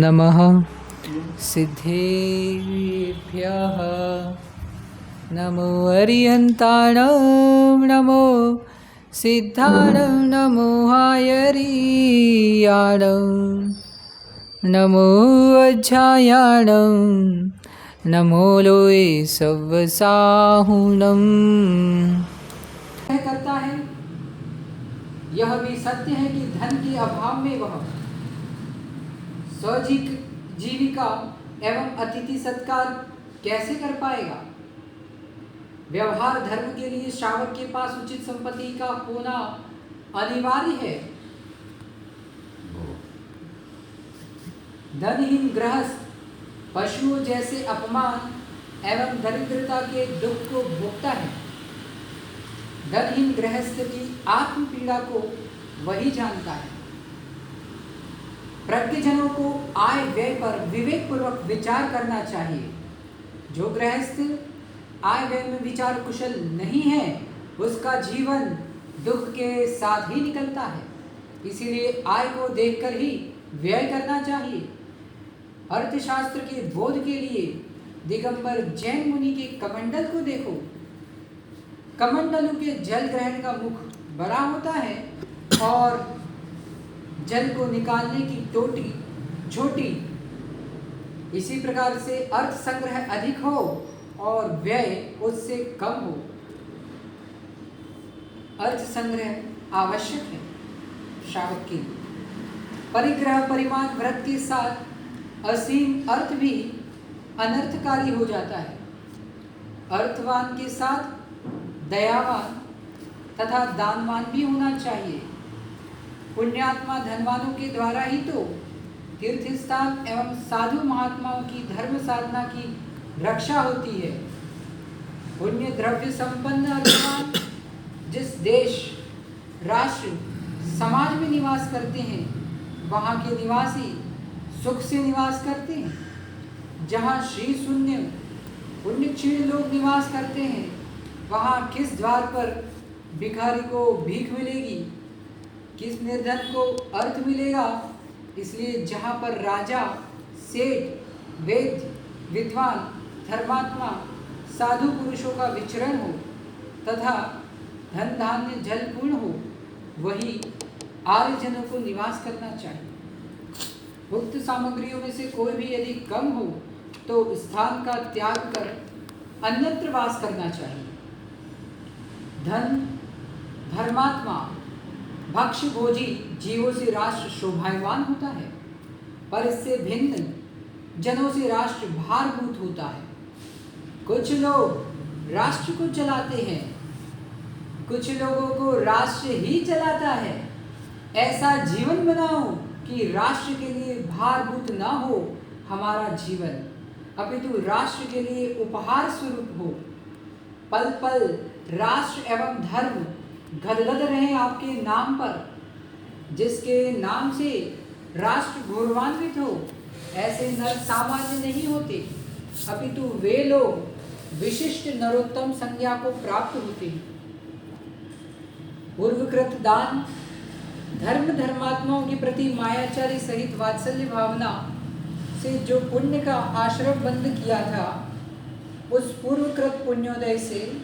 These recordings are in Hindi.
नमः सिद्धेभ्यः नमो अरियन्ताणं नमो सिद्धाणं नमो हायरियाणं नमो अज्जायाणं नमो लोए सव्वसाहुणम्। करता है, यह भी सत्य है कि धन के अभाव में वह स्वजीविका एवं अतिथि सत्कार कैसे कर पाएगा। व्यवहार धर्म के लिए श्रावक के पास उचित संपत्ति का होना अनिवार्य है। धनहीन गृहस्थ पशुओं जैसे अपमान एवं दरिद्रता के दुख को भोगता है। धनहीन गृहस्थ की आत्म पीड़ा को वही जानता है। प्रज्ञजनों को आय व्यय पर विवेक पूर्वक विचार करना चाहिए। जो गृहस्थ आय व्यय में विचार कुशल नहीं है, उसका जीवन दुख के साथ ही निकलता है। इसीलिए आय को देखकर ही व्यय करना चाहिए। अर्थशास्त्र के बोध के लिए दिगंबर जैन मुनि के कमंडल को देखो। कमंडलों के जल ग्रहण का मुख बड़ा होता है और जल को निकालने की टोटी छोटी। इसी प्रकार से अर्थ संग्रह अधिक हो और व्यय उससे कम हो। अर्थ संग्रह आवश्यक है श्रावक के लिए। परिग्रह परिमाण व्रत के साथ असीम अर्थ भी अनर्थकारी हो जाता है। अर्थवान के साथ दयावान तथा दानवान भी होना चाहिए। पुण्यात्मा धनवानों के द्वारा ही तो तीर्थ स्थान एवं साधु महात्माओं की धर्म साधना की रक्षा होती है। पुण्य द्रव्य संपन्न अर्थवान जिस देश राष्ट्र समाज में निवास करते हैं, वहाँ के निवासी सुख से निवास करते हैं। जहाँ श्री शून्य पुण्यक्षीण लोग निवास करते हैं, वहाँ किस द्वार पर भिखारी को भीख मिलेगी, किस निर्धन को अर्थ मिलेगा। इसलिए जहाँ पर राजा सेठ वैद्य विद्वान धर्मात्मा साधु पुरुषों का विचरण हो तथा धन धान्य जलपूर्ण हो, वही आर्यजनों को निवास करना चाहिए। उक्त सामग्रियों में से कोई भी यदि कम हो तो स्थान का त्याग कर अन्यत्र वास करना चाहिए। धन धर्मात्मा भक्ष भोजी जीवों से राष्ट्र शोभायमान होता है, पर इससे भिन्न जनों से राष्ट्र भारभूत होता है। कुछ लोग राष्ट्र को चलाते हैं, कुछ लोगों को राष्ट्र ही चलाता है। ऐसा जीवन बनाओ कि राष्ट्र के लिए भारभूत ना हो हमारा जीवन, अपितु राष्ट्र के लिए उपहार स्वरूप हो। पल पल राष्ट्र एवं धर्म गदगद रहे आपके नाम पर। जिसके नाम से राष्ट्र गौरवान्वित हो, ऐसे नर सामान्य नहीं होते, अपितु वे लोग विशिष्ट नरोत्तम संज्ञा को प्राप्त होते हैं। पूर्वकृत दान धर्म धर्मात्माओं के प्रति मायाचारी सहित वात्सल्य भावना से जो पुण्य का आश्रम बंद किया था, उस पूर्वकृत पुण्योदय से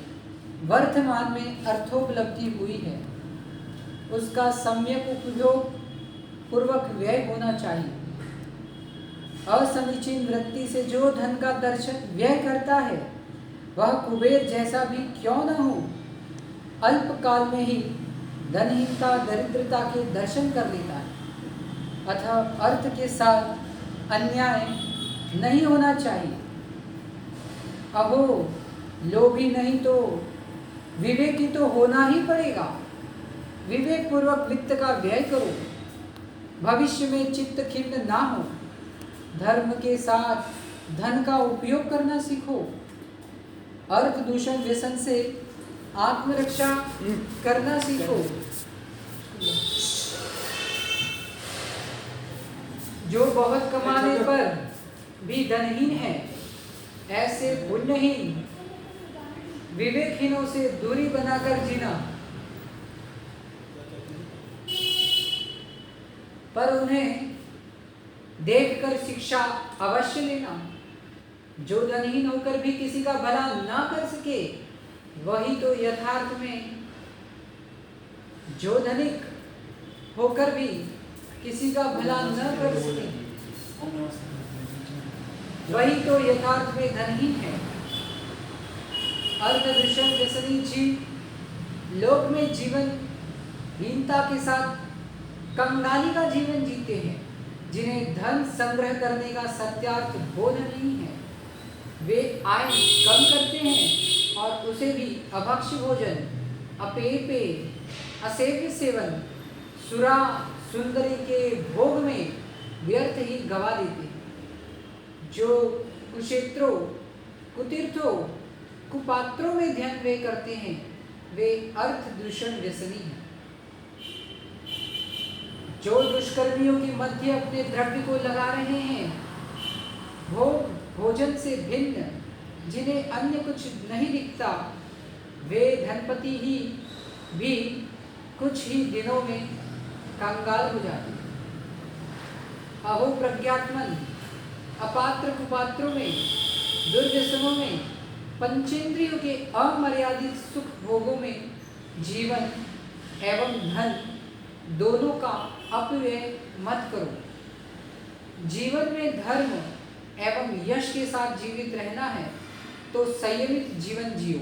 वर्तमान में अर्थोपलब्धि हुई है। उसका सम्यक उपयोग पूर्वक व्यय होना चाहिए। असमीचीन वृत्ति से जो धन का दर्शन व्यय करता है, वह कुबेर जैसा भी क्यों न हो, अल्पकाल में ही धनहीनता दरिद्रता के दर्शन कर लेता है। अतः अर्थ के साथ अन्याय नहीं होना चाहिए। अहो, लोभी नहीं तो विवेकी तो होना ही पड़ेगा। विवेक पूर्वक वित्त का व्यय करो, भविष्य में चित्त खिन्न ना हो। धर्म के साथ धन का उपयोग करना सीखो। अर्थ दूषण व्यसन से आत्मरक्षा करना सीखो। जो बहुत कमाने पर भी धनहीन है, ऐसे पुण्यहीन विवेकहीनों से दूरी बनाकर जीना। पर उन्हें देखकर शिक्षा अवश्य लेना। जो धनहीन होकर भी किसी का भला ना कर सके, वही तो यथार्थ में, जो धनिक होकर भी किसी का भला न कर सके, वही तो यथार्थ में धनहीन है। अर्धदृश्यम व्यसनी जीव लोक में जीवन हीनता के साथ कंगाली का जीवन जीते हैं, जिन्हें धन संग्रह करने का सत्यार्थ बोध नहीं है। वे आय कम करते हैं और उसे भी अभक्ष्य भोजन, अपेय पेय, असेव्य सेवन, सुरा सुंदरी के भोग में व्यर्थ ही गवा देते हैं। जो कुक्षेत्रों, कुतीर्थों, कुपात्रों में ध्यान वे करते हैं, वे अर्थ दूषण व्यसनी हैं। जो दुष्कर्मियों के मध्य अपने द्रव्य को लगा रहे हैं, भोग भोजन से भिन्न, जिन्हें अन्य कुछ नहीं दिखता, वे धनपति ही भी कुछ ही दिनों में कंगाल हो जाते हैं। अहो प्रज्ञात्मन, अपात्र कुपात्रों में, दुर्व्यसनों में, पंचेंद्रियों के अमर्यादित सुख भोगों में जीवन एवं धन दोनों का अपव्यय मत करो। जीवन में धर्म एवं यश के साथ जीवित रहना है तो संयमित जीवन जियो।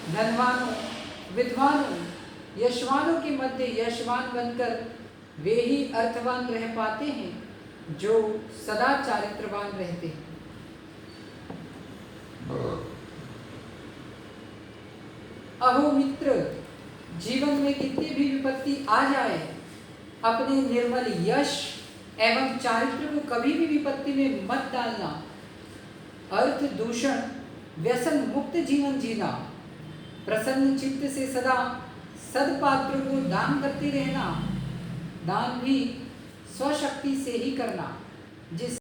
धनवानों, विद्वानों, यशवानों के मध्य यशवान बनकर वे ही अर्थवान रह पाते हैं जो सदा चारित्रवान रहते हैं। अहो मित्र, जीवन में कितनी भी विपत्ति आ जाए, अपने निर्मल यश एवं चारित्र को कभी भी विपत्ति में मत डालना। अर्थ दूषण व्यसन मुक्त जीवन जीना, प्रसन्न चित्त से सदा सदपात्र को दान करते रहना, दान भी स्वशक्ति से ही करना, जिस